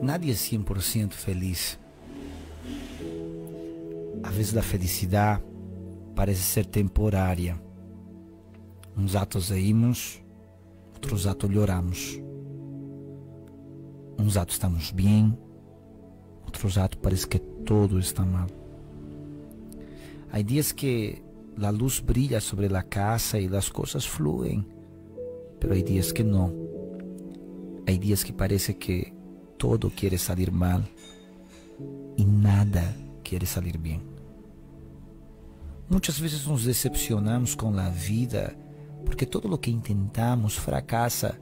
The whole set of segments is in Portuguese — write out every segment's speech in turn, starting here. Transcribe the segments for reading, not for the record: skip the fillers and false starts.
Nadie é 100% feliz. Às vezes a felicidade parece ser temporária. Uns atos saímos, outros atos lloramos. Uns atos estamos bem, outros atos parece que todo está mal. Há dias que a luz brilha sobre a casa e as coisas fluem, pero há dias que não. Há dias que parece que todo quer sair mal e nada quer sair bem. Muitas vezes nos decepcionamos com a vida porque todo o que intentamos fracassa.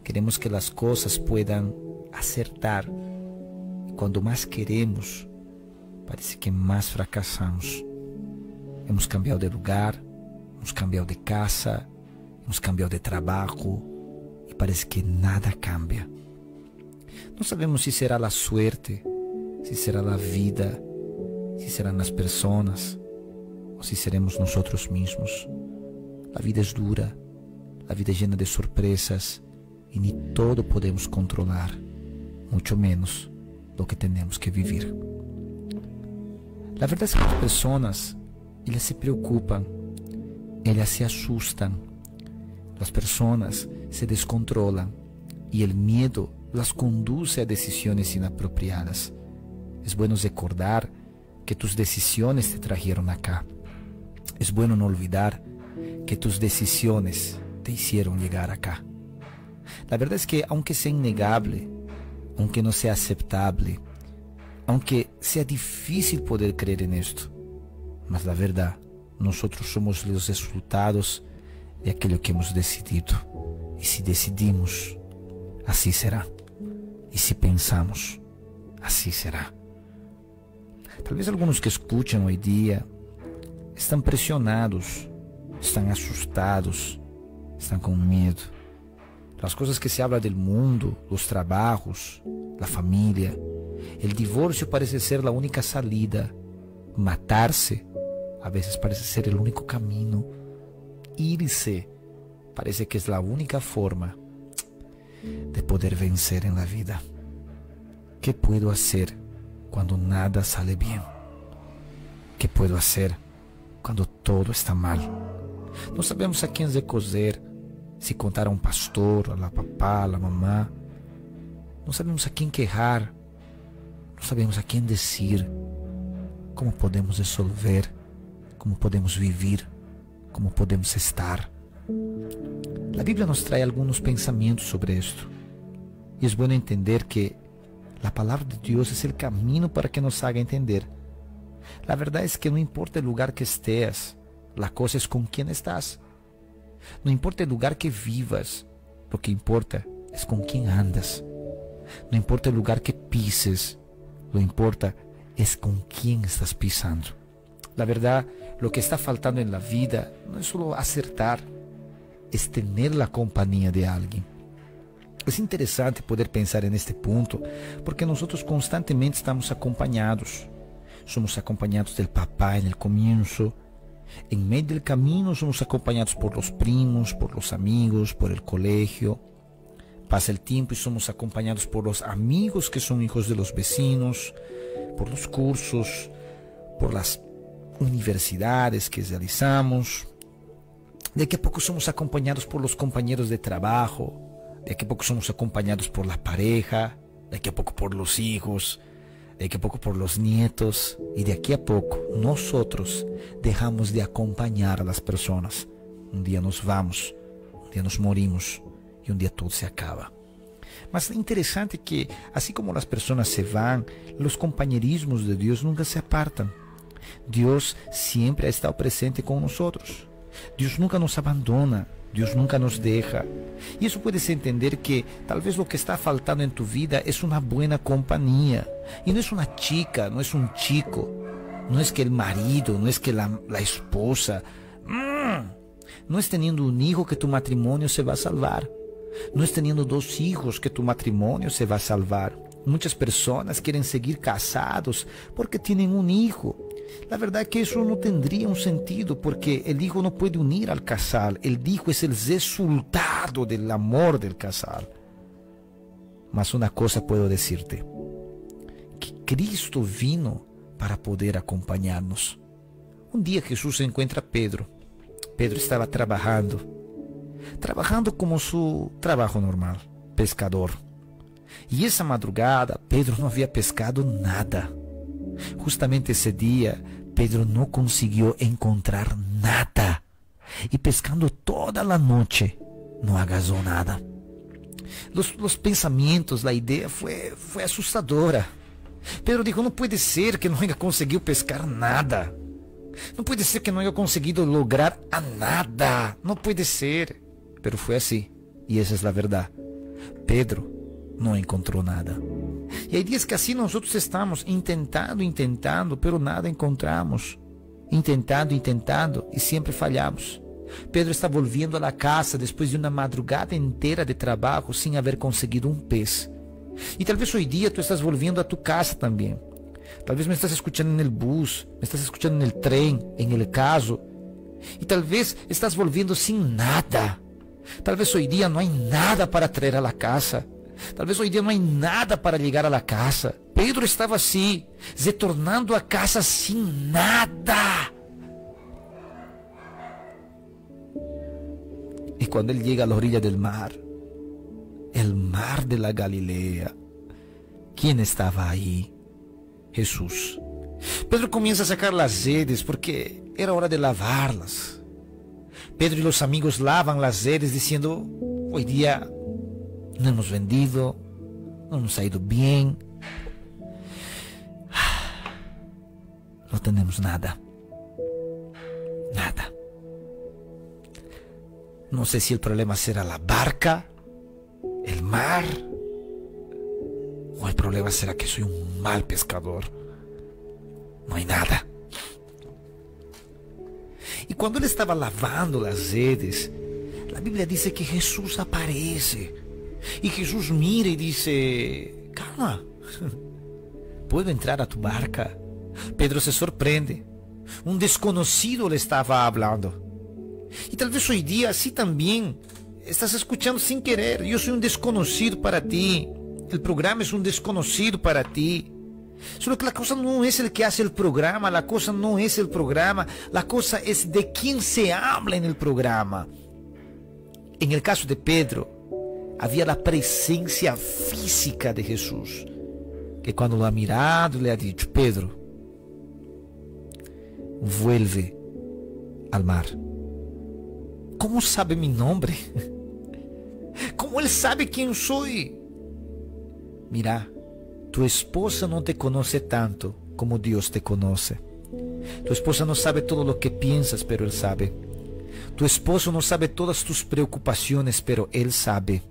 Queremos que as coisas puedan acertar e quando mais queremos, parece que mais fracassamos. Hemos cambiado de lugar, hemos cambiado de casa, hemos cambiado de trabalho e parece que nada cambia. Não sabemos se será a suerte, se será a vida, se serão as pessoas ou se seremos nós mesmos. A vida é dura, a vida é llena de surpresas e nem todo podemos controlar, muito menos do que temos que viver. A verdade é que as pessoas elas se preocupam, elas se assustam, as pessoas se descontrolam e o medo las conduce a decisões inapropriadas. É bueno recordar que tus decisões te trajeron acá. É bueno não olvidar que tus decisões te hicieron llegar acá. La verdad es que aunque sea innegable, aunque no sea aceptable, aunque sea difícil poder creer en esto, mas la verdad, nosotros somos los resultados de aquello que hemos decidido. Y si decidimos, así será. Y si pensamos, así será. Tal vez algunos que escuchan hoy día están presionados, están asustados, están con miedo. Las cosas que se habla del mundo, los trabajos, la familia, el divorcio parece ser la única salida. Matarse a veces parece ser el único camino. Irse parece que es la única forma de poder vencer en la vida. ¿Qué puedo hacer cuando nada sale bien? ¿Qué puedo hacer cuando todo está mal? No sabemos a quién recoger, si contar a un pastor, a la papá, a la mamá. No sabemos a quién quejar, no sabemos a quién decir. ¿Cómo podemos resolver? ¿Cómo podemos vivir? ¿Cómo podemos estar? La Biblia nos trae algunos pensamientos sobre esto. Y es bueno entender que la palabra de Dios es el camino para que nos haga entender. La verdad es que no importa el lugar que estés, la cosa es con quién estás. No importa el lugar que vivas, lo que importa es con quién andas. No importa el lugar que pises, lo importa es con quién estás pisando. La verdad, lo que está faltando en la vida no es solo acertar, es tener la compañía de alguien. Es interesante poder pensar en este punto, porque nosotros constantemente estamos acompañados. Somos acompañados del papá en el comienzo. En medio del camino somos acompañados por los primos, por los amigos, por el colegio. Pasa el tiempo y somos acompañados por los amigos que son hijos de los vecinos, por los cursos, por las universidades que realizamos. De aquí a poco somos acompañados por los compañeros de trabajo. De aquí a poco somos acompañados por la pareja. De aquí a poco por los hijos. De aquí a poco por los nietos. Y de aquí a poco nosotros dejamos de acompañar a las personas. Un día nos vamos, un día nos morimos y un día todo se acaba. Mas es interesante que así como las personas se van, los compañerismos de Dios nunca se apartan. Dios siempre ha estado presente con nosotros. Dios nunca nos abandona, Dios nunca nos deja. Y eso puedes entender que tal vez lo que está faltando en tu vida es una buena compañía. Y no es una chica, no es un chico, no es que el marido, no es que la esposa, no es teniendo un hijo que tu matrimonio se va a salvar. No es teniendo 2 hijos que tu matrimonio se va a salvar. Muchas personas quieren seguir casados porque tienen un hijo. La verdad es que eso no tendría un sentido porque el hijo no puede unir al casal. El hijo es el resultado del amor del casal. Mas uma coisa puedo decirte, que Cristo vino para poder acompanhar-nos. Um dia Jesus encontra a Pedro. Pedro estava trabalhando como seu trabalho normal, pescador. E essa madrugada, Pedro não havia pescado nada. Justamente esse dia, Pedro não conseguiu encontrar nada. E pescando toda a noite, não agarrou nada. Os pensamentos, a ideia foi assustadora. Pedro disse, não pode ser que não haya conseguido pescar nada. Não pode ser que não haya conseguido lograr a nada. Não pode ser. Pero foi assim. E essa é a verdade. Pedro não encontrou nada. E aí diz que assim nós estamos intentando, pero nada encontramos. Intentando e sempre falhamos. Pedro está volviendo a la casa depois de uma madrugada inteira de trabalho sem haver conseguido um pez. E talvez hoje dia tu estás volviendo a tu casa também. Talvez me estás escuchando en el bus, me estás escuchando en el tren, en el carro. E talvez estás volviendo sin nada. Talvez hoje dia não há nada para traer a la casa. Talvez hoje dia não há nada para llegar a la casa. Pedro estava assim, retornando a casa sem nada. E quando ele chega à orilla del mar, el mar de la Galilea, quem estava aí? Jesus. Pedro começa a sacar as redes porque era hora de lavá-las. Pedro e os amigos lavam as redes dizendo, hoje dia não hemos vendido, não hemos saído bem, não temos nada. Nada. Não sei se o problema será a barca, o mar, ou o problema será que sou um mal pescador. Não há nada. E quando ele estava lavando as redes, a Bíblia diz que Jesus aparece. E Jesus mira e diz, calma, ¿puedo entrar a tu barca? Pedro se sorprende. Um desconhecido le estava falando. E talvez hoje dia assim também estás escuchando sem querer. Eu sou um desconhecido para ti. O programa é um desconhecido para ti. Só que a coisa não é o que hace o programa, a coisa não é o programa, a coisa é de quem se habla no programa. Em el caso de Pedro, havia a presença física de Jesus, que quando lo ha mirado, le ha dicho, Pedro, vuelve al mar. Como sabe mi nombre? Como ele sabe quem sou? Mira, tu esposa não te conoce tanto como Deus te conoce. Tu esposa não sabe todo o que piensas, pero Él sabe. Tu esposo não sabe todas tus preocupaciones, pero Él sabe.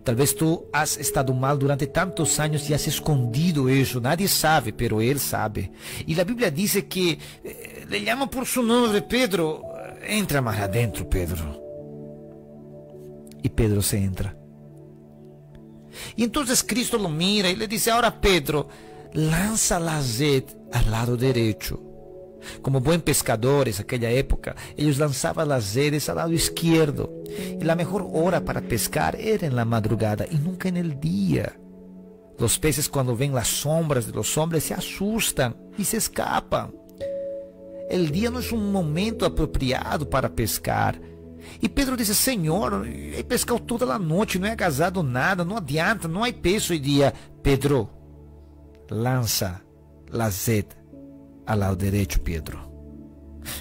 Talvez tu has estado mal durante tantos anos e has escondido isso. Nadie sabe, pero Él sabe. E a Bíblia diz que le llama por su nombre, Pedro. Entra mais adentro, Pedro. E Pedro se entra. E então Cristo lo mira e le diz, agora Pedro, lança la red al lado derecho. Como bons pescadores, naquela época, eles lançavam as redes ao lado esquerdo. E a melhor hora para pescar era na madrugada e nunca no dia. Os peces, quando ven as sombras de los hombres, se assustam e se escapam. O dia não é um momento apropriado para pescar. E Pedro disse, Senhor, he pescado toda a noite, não é agasado nada, não adianta, não há peixe hoje dia. Pedro, lança la red ao lado direito, Pedro.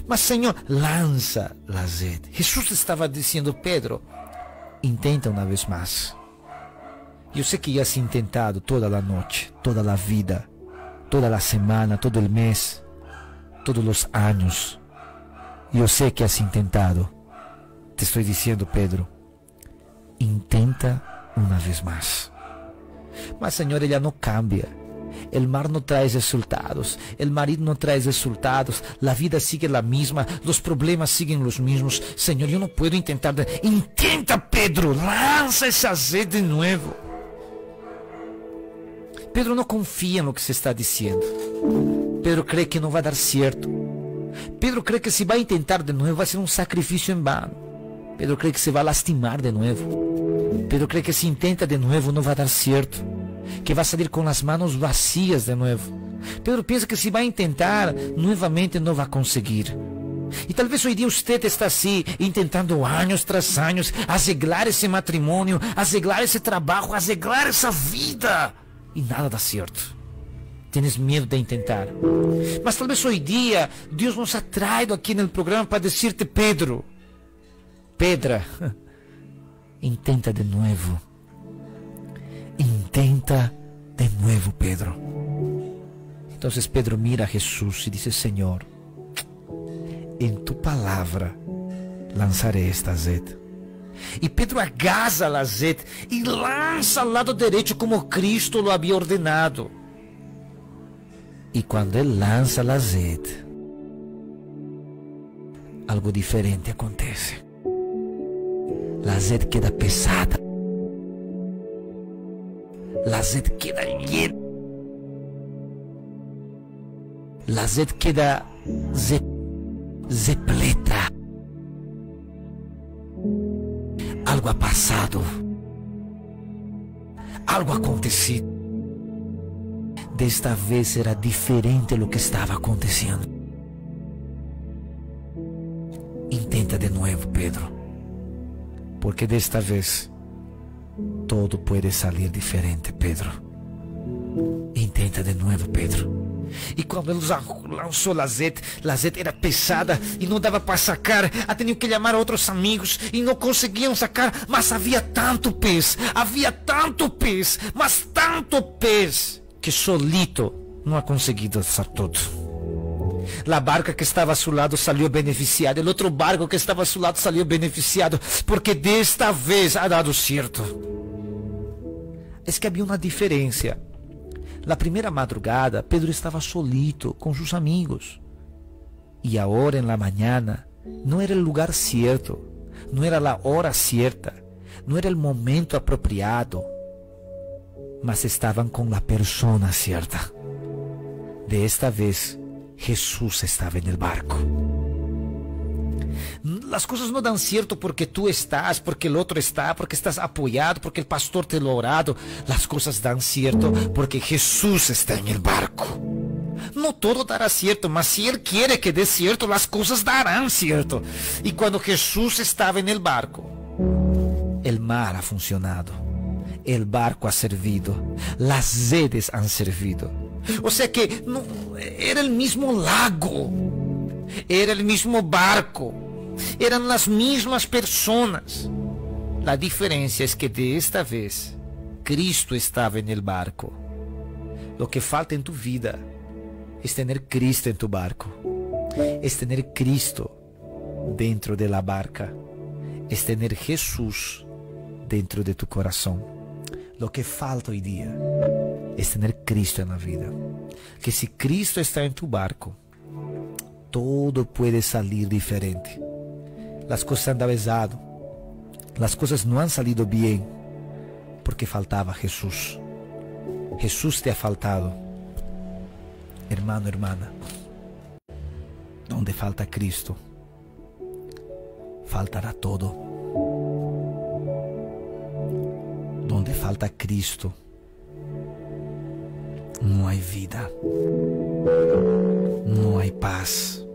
Mas, Senhor, lança la red. Jesus estava dizendo, Pedro, intenta uma vez mais. Eu sei que já has intentado toda a noite, toda a vida, toda a semana, todo o mês, todos os anos. Eu sei que has intentado. Te estou dizendo, Pedro, intenta uma vez mais. Mas, Senhor, ela não cambia. O mar não traz resultados, o marido não traz resultados, a vida sigue a mesma, os problemas siguen os mesmos. Senhor, eu não posso intentar. Intenta, Pedro, lança essa rede de novo. Pedro não confia no que se está dizendo. Pedro crê que não vai dar certo. Pedro crê que se vai tentar de novo vai ser um sacrifício em vão. Pedro crê que se vai lastimar de novo. Pedro cree que si intenta de nuevo no va a dar cierto, que va a salir con las manos vacías de nuevo. Pedro piensa que si va a intentar nuevamente no va a conseguir. E talvez hoje dia usted está assim, intentando anos tras anos, arreglar esse matrimônio, arreglar esse trabalho, arreglar essa vida, e nada dá certo. Tienes medo de intentar. Mas talvez hoje dia Deus nos ha traído aqui no programa para dizer-te, Pedro, Pedra, intenta de novo. Intenta de novo, Pedro. Então Pedro mira a Jesus e diz, Senhor, em tu palavra lançarei esta azeite. E Pedro agaza a azeite e lança ao lado direito como Cristo lo havia ordenado. E quando ele lança o azeite, algo diferente acontece. O azeite queda pesada. O azeite queda lleno. O azeite queda repleta. Algo ha passado. Algo acontecido. Desta vez era diferente lo que estava acontecendo. Intenta de novo, Pedro, porque desta vez todo pode sair diferente, Pedro. Intenta de novo, Pedro. E quando ele lançou o azeite era pesada e não dava para sacar. Tinham que chamar outros amigos e não conseguiam sacar. Mas havia tanto pez, mas tanto pez, que solito não ha conseguido alçar todo. A barca que estava a seu lado saiu beneficiada. O outro barco que estava a seu lado saiu beneficiado. Porque desta vez ha dado certo. É que havia uma diferença. Na primeira madrugada, Pedro estava solito com seus amigos. E agora, em la mañana, não era o lugar certo, não era a hora certa, não era o momento apropriado, mas estavam com a persona certa. Desta vez, Jesus estava no barco. As coisas não dão certo porque tu estás, porque o outro está, porque estás apoiado, porque o pastor te lo orado. As coisas dão certo porque Jesus está no barco. Não todo dará certo, mas se Ele quer que dê certo, as coisas darão certo. E quando Jesus estava no barco, o mar ha funcionado, o barco ha servido, as redes han servido. Ou seja que não, era o mesmo lago, era o mesmo barco, eram as mesmas pessoas. A diferença é que desta vez Cristo estava no barco. O que falta em tu vida é ter Cristo em tu barco, é ter Cristo dentro de la barca, é ter Jesus dentro de tu coração. O que falta hoje dia é ter Cristo na vida. Que se Cristo está em tu barco, todo pode sair diferente. As coisas han dado errado, as coisas não han salido bem, porque faltava Jesus. Jesus te ha faltado. Hermano, hermana, onde falta Cristo, faltará todo. Donde falta Cristo, não há vida, não há paz.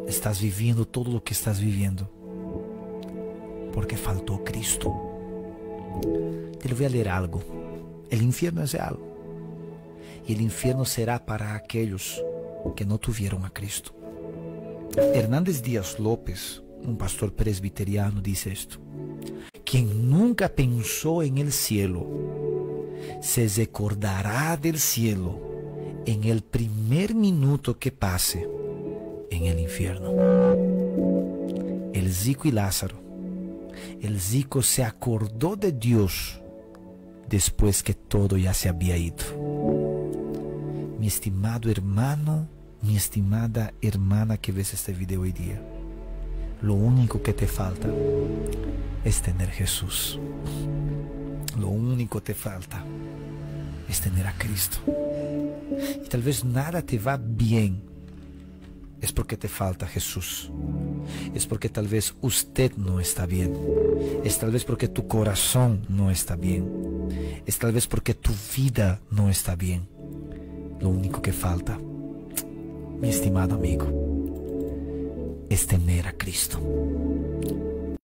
Estás vivendo todo o que estás vivendo porque faltou Cristo. Te vou ler algo. O inferno é real. E o inferno será para aqueles que não tiveram a Cristo. Hernández Díaz López, um pastor presbiteriano, diz isto: quem nunca pensou em el cielo, se recordará del cielo en el primer minuto que pase en el infierno. El rico y Lázaro. El rico se acordó de Dios después que todo ya se había ido. Mi estimado hermano, mi estimada hermana que ves este video hoy día, lo único que te falta es tener Jesús. Lo único que te falta es tener a Cristo. Y tal vez nada te va bien, es porque te falta Jesús. es porque tal vez usted no está bien. Es tal vez porque tu corazón no está bien. Es tal vez porque tu vida no está bien. Lo único que falta, mi estimado amigo, es tener a Cristo.